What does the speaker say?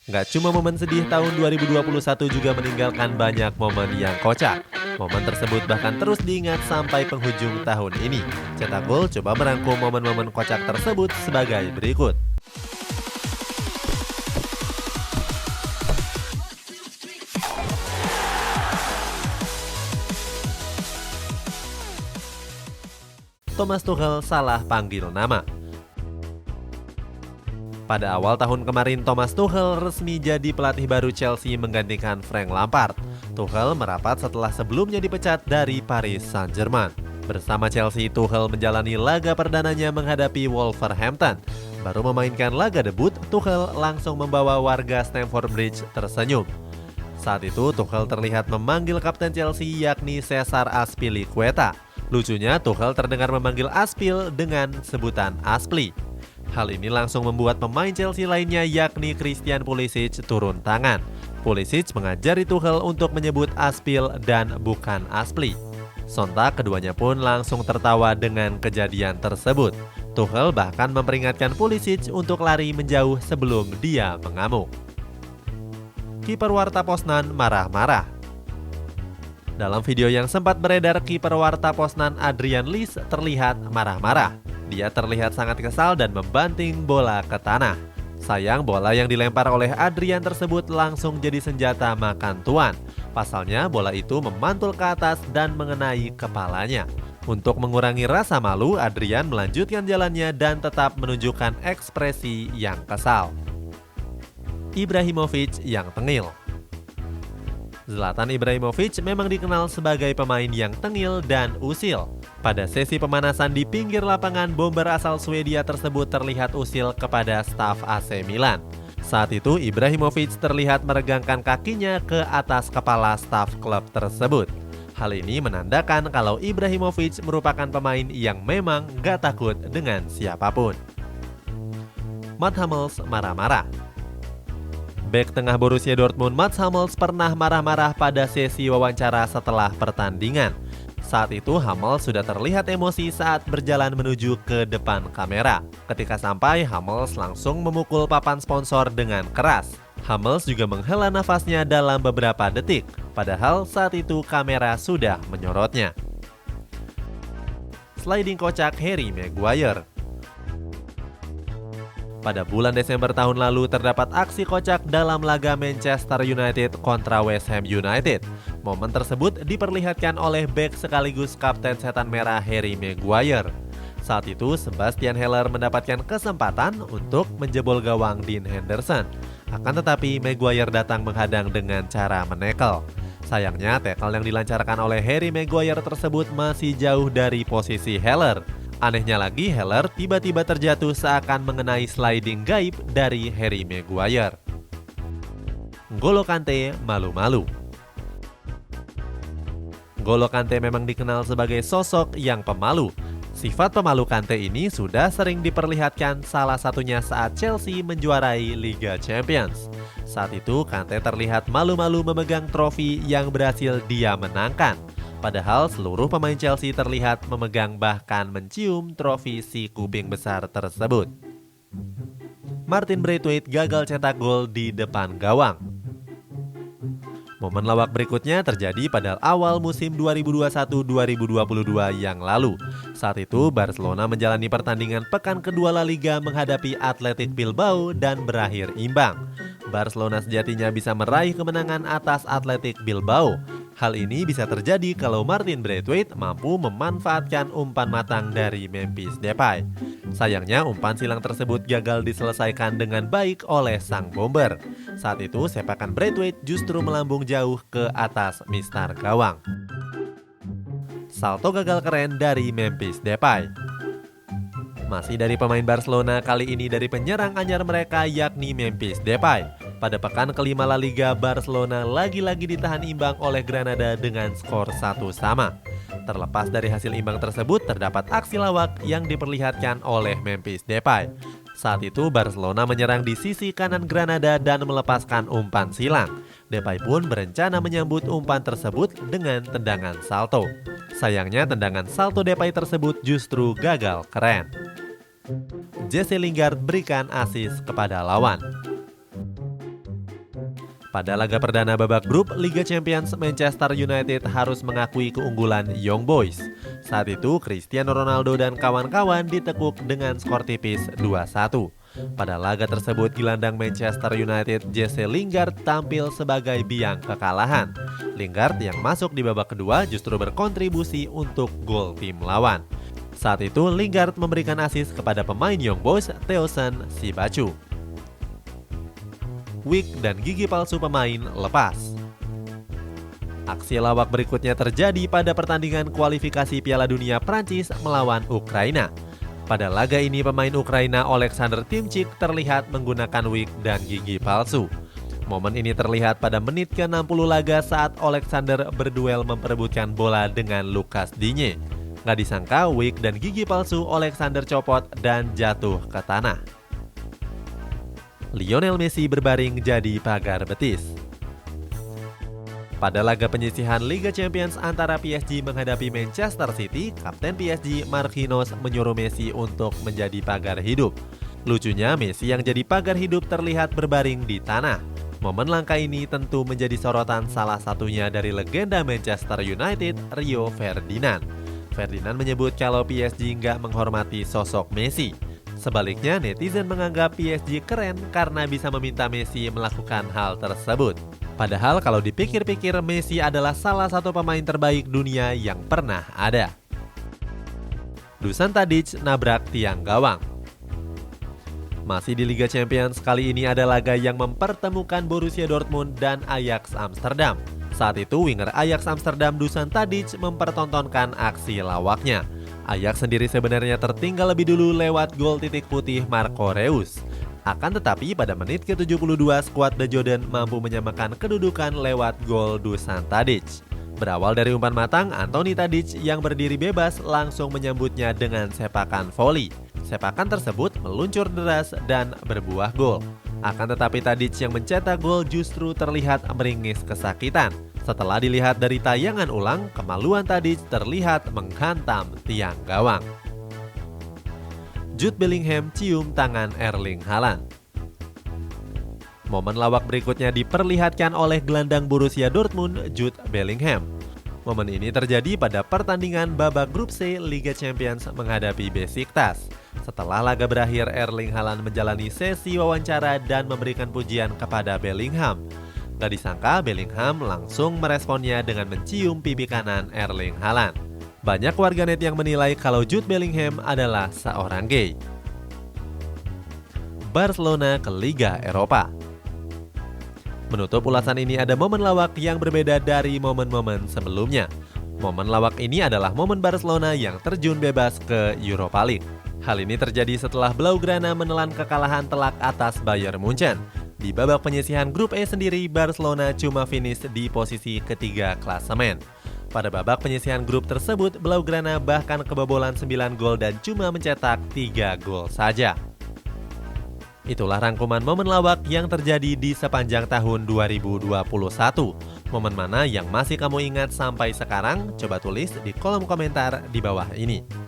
Nggak cuma momen sedih, tahun 2021 juga meninggalkan banyak momen yang kocak. Momen tersebut bahkan terus diingat sampai penghujung tahun ini. Cetak Gol coba merangkum momen-momen kocak tersebut sebagai berikut. Thomas Tuchel salah panggil nama. Pada awal tahun kemarin, Thomas Tuchel resmi jadi pelatih baru Chelsea menggantikan Frank Lampard. Tuchel merapat setelah sebelumnya dipecat dari Paris Saint-Germain. Bersama Chelsea, Tuchel menjalani laga perdananya menghadapi Wolverhampton. Baru memainkan laga debut, Tuchel langsung membawa warga Stamford Bridge tersenyum. Saat itu, Tuchel terlihat memanggil kapten Chelsea yakni Cesar Azpilicueta. Lucunya, Tuchel terdengar memanggil Aspil dengan sebutan Aspli. Hal ini langsung membuat pemain Chelsea lainnya yakni Christian Pulisic turun tangan. Pulisic mengajari Tuchel untuk menyebut Aspil dan bukan Aspli. Sontak keduanya pun langsung tertawa dengan kejadian tersebut. Tuchel bahkan memperingatkan Pulisic untuk lari menjauh sebelum dia mengamuk. Kiper Warta Poznan marah-marah. Dalam video yang sempat beredar, kiper Warta Poznan Adrian Liss terlihat marah-marah. Dia terlihat sangat kesal dan membanting bola ke tanah. Sayang, bola yang dilempar oleh Adrian tersebut langsung jadi senjata makan tuan. Pasalnya, bola itu memantul ke atas dan mengenai kepalanya. Untuk mengurangi rasa malu, Adrian melanjutkan jalannya dan tetap menunjukkan ekspresi yang kesal. Ibrahimovic yang tengil. Zlatan Ibrahimovic memang dikenal sebagai pemain yang tengil dan usil. Pada sesi pemanasan di pinggir lapangan, bomber asal Swedia tersebut terlihat usil kepada staf AC Milan. Saat itu, Ibrahimovic terlihat meregangkan kakinya ke atas kepala staf klub tersebut. Hal ini menandakan kalau Ibrahimovic merupakan pemain yang memang gak takut dengan siapapun. Mats Hummels marah-marah. Bek tengah Borussia Dortmund Mats Hummels pernah marah-marah pada sesi wawancara setelah pertandingan. Saat itu Hummels sudah terlihat emosi saat berjalan menuju ke depan kamera. Ketika sampai, Hummels langsung memukul papan sponsor dengan keras. Hummels juga menghela nafasnya dalam beberapa detik, padahal saat itu kamera sudah menyorotnya. Sliding kocak Harry Maguire. Pada bulan Desember tahun lalu terdapat aksi kocak dalam laga Manchester United kontra West Ham United. Momen tersebut diperlihatkan oleh bek sekaligus kapten setan merah Harry Maguire. Saat itu Sebastian Haller mendapatkan kesempatan untuk menjebol gawang Dean Henderson. Akan tetapi Maguire datang menghadang dengan cara menekel. Sayangnya tackle yang dilancarkan oleh Harry Maguire tersebut masih jauh dari posisi Haller. Anehnya lagi, Haller tiba-tiba terjatuh seakan mengenai sliding gaib dari Harry Maguire. N'Golo Kante malu-malu. N'Golo Kante memang dikenal sebagai sosok yang pemalu. Sifat pemalu Kante ini sudah sering diperlihatkan, salah satunya saat Chelsea menjuarai Liga Champions. Saat itu Kante terlihat malu-malu memegang trofi yang berhasil dia menangkan. Padahal seluruh pemain Chelsea terlihat memegang bahkan mencium trofi si kuping besar tersebut. Martin Braithwaite gagal cetak gol di depan gawang. Momen lawak berikutnya terjadi pada awal musim 2021-2022 yang lalu. Saat itu Barcelona menjalani pertandingan pekan kedua La Liga menghadapi Athletic Bilbao dan berakhir imbang. Barcelona sejatinya bisa meraih kemenangan atas Athletic Bilbao. Hal ini bisa terjadi kalau Martin Braithwaite mampu memanfaatkan umpan matang dari Memphis Depay. Sayangnya umpan silang tersebut gagal diselesaikan dengan baik oleh sang bomber. Saat itu sepakan Braithwaite justru melambung jauh ke atas mistar gawang. Salto gagal keren dari Memphis Depay. Masih dari pemain Barcelona, kali ini dari penyerang anyar mereka yakni Memphis Depay. Pada pekan kelima La Liga, Barcelona lagi-lagi ditahan imbang oleh Granada dengan skor 1-1. Terlepas dari hasil imbang tersebut, terdapat aksi lawak yang diperlihatkan oleh Memphis Depay. Saat itu Barcelona menyerang di sisi kanan Granada dan melepaskan umpan silang. Depay pun berencana menyambut umpan tersebut dengan tendangan salto. Sayangnya tendangan salto Depay tersebut justru gagal keren. Jesse Lingard berikan assist kepada lawan. Pada laga perdana babak grup Liga Champions, Manchester United harus mengakui keunggulan Young Boys. Saat itu, Cristiano Ronaldo dan kawan-kawan ditekuk dengan skor tipis 2-1. Pada laga tersebut, gelandang Manchester United Jesse Lingard tampil sebagai biang kekalahan. Lingard yang masuk di babak kedua justru berkontribusi untuk gol tim lawan. Saat itu, Lingard memberikan assist kepada pemain Young Boys, Teosan Sibachu. Wig dan gigi palsu pemain lepas. Aksi lawak berikutnya terjadi pada pertandingan kualifikasi Piala Dunia Prancis melawan Ukraina. Pada laga ini pemain Ukraina Oleksandr Timchik terlihat menggunakan wig dan gigi palsu. Momen ini terlihat pada menit ke-60 laga saat Oleksandr berduel memperebutkan bola dengan Lukas Digne. Nggak disangka wig dan gigi palsu Oleksandr copot dan jatuh ke tanah. Lionel Messi berbaring jadi pagar betis. Pada laga penyisihan Liga Champions antara PSG menghadapi Manchester City, Kapten PSG Marquinhos menyuruh Messi untuk menjadi pagar hidup. Lucunya, Messi yang jadi pagar hidup terlihat berbaring di tanah. Momen langka ini tentu menjadi sorotan salah satunya dari legenda Manchester United, Rio Ferdinand. Ferdinand menyebut kalau PSG nggak menghormati sosok Messi. Sebaliknya, netizen menganggap PSG keren karena bisa meminta Messi melakukan hal tersebut. Padahal kalau dipikir-pikir, Messi adalah salah satu pemain terbaik dunia yang pernah ada. Dusan Tadic nabrak tiang gawang. Masih di Liga Champions, kali ini ada laga yang mempertemukan Borussia Dortmund dan Ajax Amsterdam. Saat itu, winger Ajax Amsterdam Dusan Tadic mempertontonkan aksi lawaknya. Ajax sendiri sebenarnya tertinggal lebih dulu lewat gol titik putih Marco Reus. Akan tetapi pada menit ke-72 skuad The Jordan mampu menyamakan kedudukan lewat gol Dusan Tadic. Berawal dari umpan matang, Anthony Tadic yang berdiri bebas langsung menyambutnya dengan sepakan voli. Sepakan tersebut meluncur deras dan berbuah gol. Akan tetapi Tadic yang mencetak gol justru terlihat meringis kesakitan. Setelah dilihat dari tayangan ulang, kemaluan Tadic terlihat menghantam tiang gawang. Jude Bellingham cium tangan Erling Haaland. Momen lawak berikutnya diperlihatkan oleh gelandang Borussia Dortmund, Jude Bellingham. Momen ini terjadi pada pertandingan babak grup C Liga Champions menghadapi Besiktas. Setelah laga berakhir, Erling Haaland menjalani sesi wawancara dan memberikan pujian kepada Bellingham. Gak disangka Bellingham langsung meresponnya dengan mencium pipi kanan Erling Haaland. Banyak warganet yang menilai kalau Jude Bellingham adalah seorang gay. Barcelona ke Liga Eropa. Menutup ulasan ini ada momen lawak yang berbeda dari momen-momen sebelumnya. Momen lawak ini adalah momen Barcelona yang terjun bebas ke Europa League. Hal ini terjadi setelah Blaugrana menelan kekalahan telak atas Bayern Munchen. Di babak penyisihan grup E sendiri, Barcelona cuma finish di posisi ketiga klasemen. Pada babak penyisihan grup tersebut, Blaugrana bahkan kebobolan 9 gol dan cuma mencetak 3 gol saja. Itulah rangkuman momen lawak yang terjadi di sepanjang tahun 2021. Momen mana yang masih kamu ingat sampai sekarang? Coba tulis di kolom komentar di bawah ini.